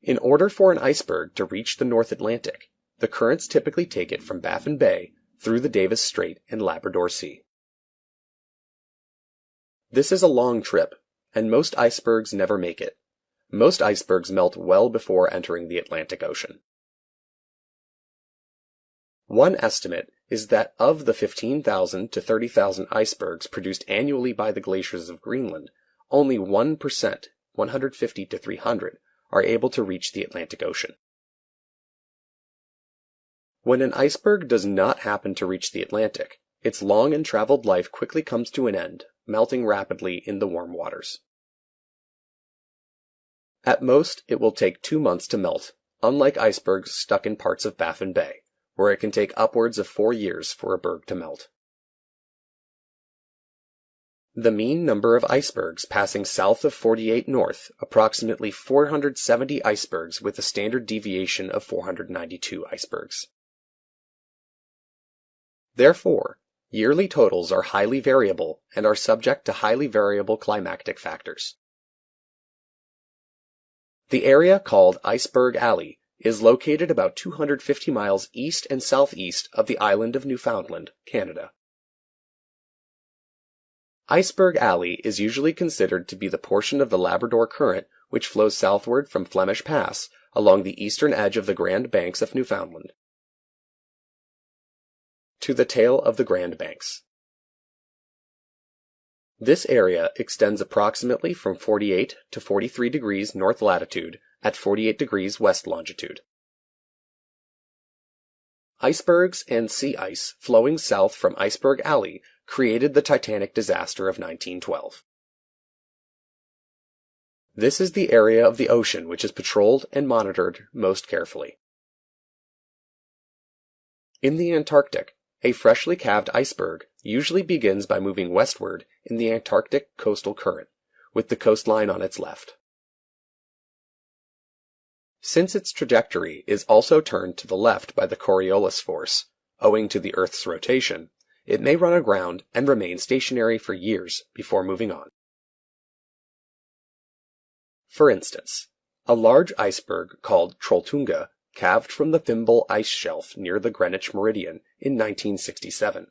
In order for an iceberg to reach the North Atlantic, the currents typically take it from Baffin Bay through the Davis Strait and Labrador Sea. This is a long trip, and most icebergs never make it. Most icebergs melt well before entering the Atlantic Ocean. One estimate is that of the 15,000 to 30,000 icebergs produced annually by the glaciers of Greenland, only 1%, 150 to 300, are able to reach the Atlantic Ocean. When an iceberg does not happen to reach the Atlantic, its long and traveled life quickly comes to an end, melting rapidly in the warm waters. At most, it will take 2 months to melt, unlike icebergs stuck in parts of Baffin Bay, where it can take upwards of 4 years for a berg to melt. The mean number of icebergs passing south of 48 North, approximately 470 icebergs with a standard deviation of 492 icebergs. Therefore, yearly totals are highly variable and are subject to highly variable climatic factors. The area called Iceberg Alley is located about 250 miles east and southeast of the island of Newfoundland, Canada. Iceberg Alley is usually considered to be the portion of the Labrador Current which flows southward from Flemish Pass along the eastern edge of the Grand Banks of Newfoundland to the tail of the Grand Banks. This area extends approximately from 48 to 43 degrees north latitude at 48 degrees west longitude. Icebergs and sea ice flowing south from Iceberg Alley created the Titanic disaster of 1912. This is the area of the ocean which is patrolled and monitored most carefully. In the Antarctic, a freshly calved iceberg usually begins by moving westward in the Antarctic coastal current, with the coastline on its left. Since its trajectory is also turned to the left by the Coriolis force, owing to the Earth's rotation, it may run aground and remain stationary for years before moving on. For instance, a large iceberg called Trolltunga calved from the Thimble ice shelf near the Greenwich Meridian in 1967,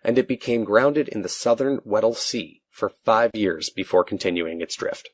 and it became grounded in the southern Weddell Sea for 5 years before continuing its drift.